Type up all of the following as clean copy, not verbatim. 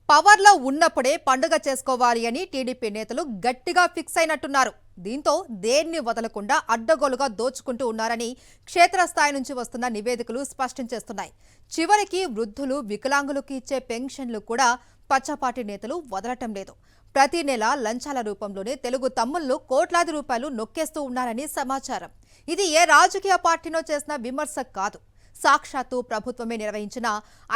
పవర్లో ఉన్నప్పుడే పండుగ చేసుకోవాలి అని టీడీపీ నేతలు గట్టిగా ఫిక్స్ అయినట్టున్నారు. దీంతో దేన్ని వదలకుండా అడ్డగోలుగా దోచుకుంటూ ఉన్నారని క్షేత్రస్థాయి నుంచి వస్తున్న నివేదికలు స్పష్టం చేస్తున్నాయి. చివరికి వృద్ధులు, వికలాంగులకు ఇచ్చే పెన్షన్లు కూడా పచ్చపాటి నేతలు వదలటం లేదు. ప్రతి నెల లంచాల రూపంలోనే తెలుగు తమ్ముళ్లు కోట్లాది రూపాయలు నొక్కేస్తూ ఉన్నారని సమాచారం. ఇది ఏ రాజకీయ పార్టీనో చేసిన విమర్శ కాదు, సాక్షాత్తు ప్రభుత్వమే నిర్వహించిన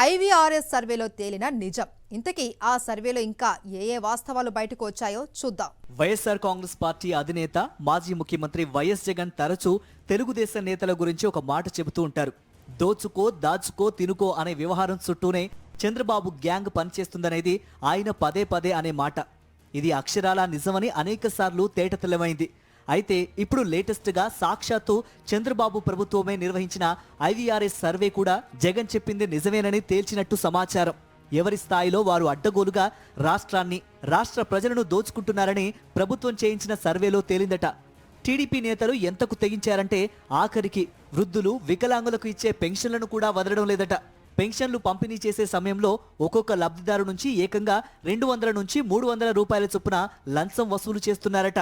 ఐవీఆర్ఎస్ సర్వేలో తేలిన నిజం. ఇంతకీ ఆ సర్వేలో ఇంకా ఏ వాస్తవాలు బయటకు వచ్చాయో చూద్దాం. వైఎస్ఆర్ కాంగ్రెస్ పార్టీ అధినేత మాజీ ముఖ్యమంత్రి వైఎస్ జగన్ తరచూ తెలుగుదేశం నేతల గురించి ఒక మాట చెబుతూ ఉంటారు. దోచుకో, దాచుకో, తినుకో అనే వ్యవహారం చుట్టూనే చంద్రబాబు గ్యాంగ్ పనిచేస్తుందనేది ఆయన పదే పదే అనే మాట. ఇది అక్షరాల నిజమని అనేక సార్లు తేటతెల్లమైంది. అయితే ఇప్పుడు లేటెస్ట్గా సాక్షాత్తు చంద్రబాబు ప్రభుత్వమే నిర్వహించిన ఐవీఆర్ఎస్ సర్వే కూడా జగన్ చెప్పింది నిజమేనని తేల్చినట్టు సమాచారం. ఎవరి స్థాయిలో వారు అడ్డగోలుగా రాష్ట్రాన్ని, రాష్ట్ర ప్రజలను దోచుకుంటున్నారని ప్రభుత్వం చేయించిన సర్వేలో తేలిందట. టీడీపీ నేతలు ఎంతకు తెగించారంటే ఆఖరికి వృద్ధులు, వికలాంగులకు ఇచ్చే పెన్షన్లను కూడా వదలడం లేదట. పెన్షన్లు పంపిణీ చేసే సమయంలో ఒక్కొక్క లబ్ధిదారు నుంచి ఏకంగా 200 నుంచి 300 రూపాయల చొప్పున లంచం వసూలు చేస్తున్నారట.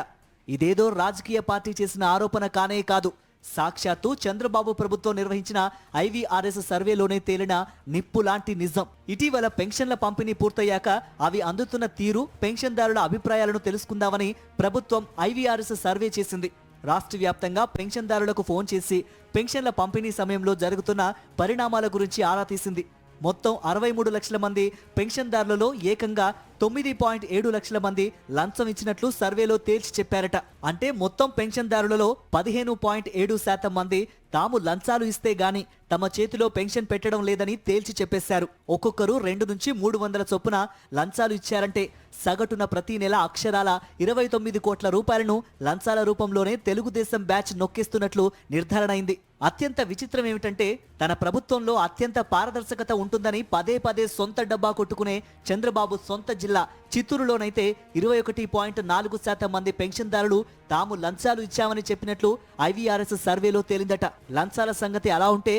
ఇదేదో రాజకీయ పార్టీ చేసిన ఆరోపణ కానే కాదు, సాక్షాత్తు చంద్రబాబు ప్రభుత్వం నిర్వహించిన ఐవీఆర్ఎస్ సర్వేలోనే తేలిన నిప్పు లాంటి నిజం. ఇటీవల పెన్షన్ల పంపిణీ పూర్తయ్యాక అవి అందుతున్న తీరు, పెన్షన్దారుల అభిప్రాయాలను తెలుసుకుందామని ప్రభుత్వం ఐవీఆర్ఎస్ సర్వే చేసింది. రాష్ట్ర వ్యాప్తంగా పెన్షన్దారులకు ఫోన్ చేసి పెన్షన్ల పంపిణీ సమయంలో జరుగుతున్న పరిణామాల గురించి ఆరా తీసింది. మొత్తం 63 లక్షల మంది పెన్షన్దారులలో ఏకంగా 9.7 లక్షల మంది లంచం ఇచ్చినట్లు సర్వేలో తేల్చి చెప్పారట. అంటే మొత్తం పెన్షన్దారులలో 15.7% మంది తాము లంచాలు ఇస్తే గాని తమ చేతిలో పెన్షన్ పెట్టడం లేదని తేల్చి చెప్పేశారు. ఒక్కొక్కరు 2 నుంచి 300 చొప్పున లంచాలు ఇచ్చారంటే సగటున ప్రతి నెల అక్షరాల 29 కోట్ల రూపాయలను లంచాల రూపంలోనే తెలుగుదేశం బ్యాచ్ నొక్కిస్తున్నట్లు నిర్ధారణ అయింది. అత్యంత విచిత్రం ఏమిటంటే తన ప్రభుత్వంలో అత్యంత పారదర్శకత ఉంటుందని పదే పదే సొంత డబ్బా కొట్టుకునే చంద్రబాబు సొంత జిల్లా చిత్తూరులోనైతే 21.4% మంది పెన్షన్దారులు తాము లంచాలు ఇచ్చామని చెప్పినట్లు ఐవీఆర్ఎస్ సర్వేలో తేలిందట. లంచాల సంగతి అలా ఉంటే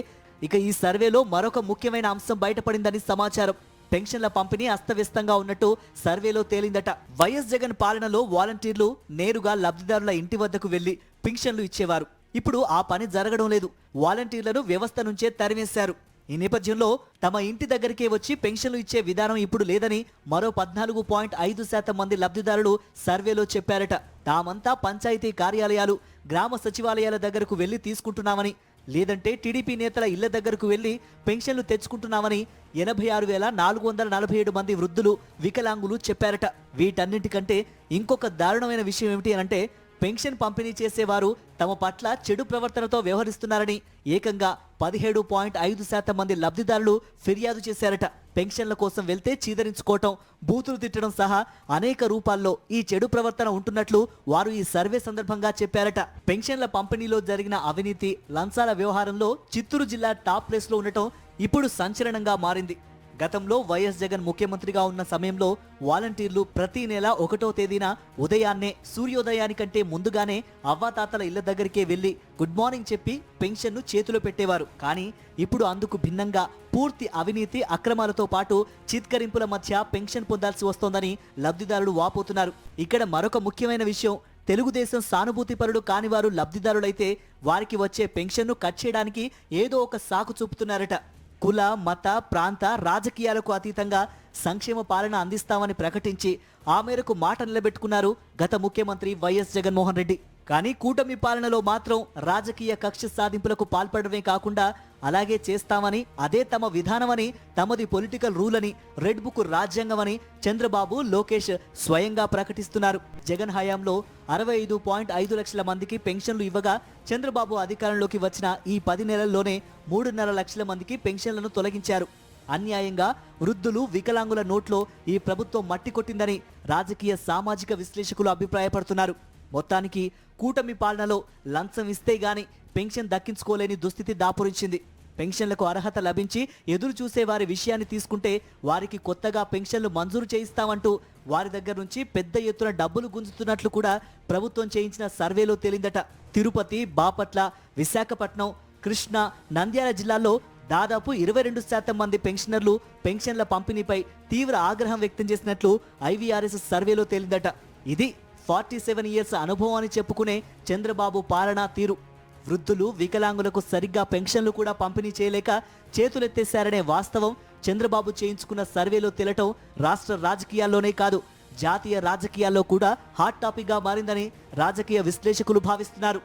ఇక ఈ సర్వేలో మరొక ముఖ్యమైన అంశం బయటపడిందని సమాచారం. పెన్షన్ల పంపిణీ అస్తవ్యస్తంగా ఉన్నట్టు సర్వేలో తేలిందట. వైఎస్ జగన్ పాలనలో వాలంటీర్లు నేరుగా లబ్ధిదారుల ఇంటి వద్దకు వెళ్లి పెన్షన్లు ఇచ్చేవారు. ఇప్పుడు ఆ పని జరగడం లేదు. వాలంటీర్లను వ్యవస్థ నుంచే తరిమేశారు. ఈ నేపథ్యంలో తమ ఇంటి దగ్గరికే వచ్చి పెన్షన్లు ఇచ్చే విధానం ఇప్పుడు లేదని మరో 14.5% మంది లబ్ధిదారులు సర్వేలో చెప్పారట. తామంతా పంచాయతీ కార్యాలయాలు, గ్రామ సచివాలయాల దగ్గరకు వెళ్లి తీసుకుంటున్నామని, లేదంటే టీడీపీ నేతల ఇళ్ల దగ్గరకు వెళ్లి పెన్షన్లు తెచ్చుకుంటున్నామని 86,447 మంది వృద్ధులు, వికలాంగులు చెప్పారట. వీటన్నింటికంటే ఇంకొక దారుణమైన విషయం ఏమిటి అనంటే పెన్షన్ పంపిణీ చేసేవారు తమ పట్ల చెడు ప్రవర్తనతో వ్యవహరిస్తున్నారని ఏకంగా 17.5% మంది లబ్ధిదారులు ఫిర్యాదు చేశారట. పెన్షన్ల కోసం వెళ్తే చీదరించుకోవటం, బూతులు తిట్టడం సహా అనేక రూపాల్లో ఈ చెడు ప్రవర్తన ఉంటున్నట్లు వారు ఈ సర్వే సందర్భంగా చెప్పారట. పెన్షన్ల పంపిణీలో జరిగిన అవినీతి, లంచాల వ్యవహారంలో చిత్తూరు జిల్లా టాప్ ప్లేస్లో ఉండటం ఇప్పుడు సంచలనంగా మారింది. గతంలో వైఎస్ జగన్ ముఖ్యమంత్రిగా ఉన్న సమయంలో వాలంటీర్లు ప్రతి నెల 1వ తేదీన ఉదయాన్నే సూర్యోదయానికంటే ముందుగానే అవ్వాతాతల ఇళ్ల దగ్గరికే వెళ్లి గుడ్ మార్నింగ్ చెప్పి పెన్షన్ను చేతిలో పెట్టేవారు. కానీ ఇప్పుడు అందుకు భిన్నంగా పూర్తి అవినీతి, అక్రమాలతో పాటు చిత్కరింపుల మధ్య పెన్షన్ పొందాల్సి వస్తోందని లబ్ధిదారులు వాపోతున్నారు. ఇక్కడ మరొక ముఖ్యమైన విషయం, తెలుగుదేశం సానుభూతిపరుడు కానివారు లబ్ధిదారులైతే వారికి వచ్చే పెన్షన్ను కట్ చేయడానికి ఏదో ఒక సాకు చూపుతున్నారట. కుల, మత, ప్రాంత, రాజకీయాలకు అతీతంగా సంక్షేమ పాలన అందిస్తామని ప్రకటించి ఆ మేరకు మాట నిలబెట్టుకున్నారు గత ముఖ్యమంత్రి వైఎస్ జగన్మోహన్ రెడ్డి. కానీ కూటమి పాలనలో మాత్రం రాజకీయ కక్ష సాధింపులకు పాల్పడమే కాకుండా అలాగే చేస్తామని, అదే తమ విధానమని, తమది పొలిటికల్ రూల్ అని, రెడ్ బుక్ రాజ్యాంగమని చంద్రబాబు, లోకేష్ స్వయంగా ప్రకటిస్తున్నారు. జగన్ హయాంలో 65.5 లక్షల మందికి పెన్షన్లు ఇవ్వగా చంద్రబాబు అధికారంలోకి వచ్చిన ఈ 10 నెలల్లోనే 3.5 లక్షల మందికి పెన్షన్లను తొలగించారు. అన్యాయంగా వృద్ధులు, వికలాంగుల నోట్లో ఈ ప్రభుత్వం మట్టి కొట్టిందని రాజకీయ, సామాజిక విశ్లేషకులు అభిప్రాయపడుతున్నారు. మొత్తానికి కూటమి పాలనలో లంచం ఇస్తే గాని పెన్షన్ దక్కించుకోలేని దుస్థితి దాపురించింది. పెన్షన్లకు అర్హత లభించి ఎదురు చూసే వారి విషయాన్ని తీసుకుంటే వారికి కొత్తగా పెన్షన్లు మంజూరు చేయిస్తామంటూ వారి దగ్గర నుంచి పెద్ద ఎత్తున డబ్బులు గుంజుతున్నట్లు కూడా ప్రభుత్వం చేయించిన సర్వేలో తేలిందట. తిరుపతి, బాపట్ల, విశాఖపట్నం, కృష్ణా, నంద్యాల జిల్లాల్లో దాదాపు 22% మంది పెన్షనర్లు పెన్షన్ల పంపిణీపై తీవ్ర ఆగ్రహం వ్యక్తం చేసినట్లు ఐవీఆర్ఎస్ సర్వేలో తేలిందట. ఇది 47 ఇయర్స్ అనుభవం అని చెప్పుకునే చంద్రబాబు పాలనా తీరు. వృద్ధులు, వికలాంగులకు సరిగ్గా పెన్షన్లు కూడా పంపిణీ చేయలేక చేతులెత్తేశారనే వాస్తవం చంద్రబాబు చేయించుకున్న సర్వేలో తేలటం రాష్ట్ర రాజకీయాల్లోనే కాదు, జాతీయ రాజకీయాల్లో కూడా హాట్ టాపిక్ గా మారిందని రాజకీయ విశ్లేషకులు భావిస్తున్నారు.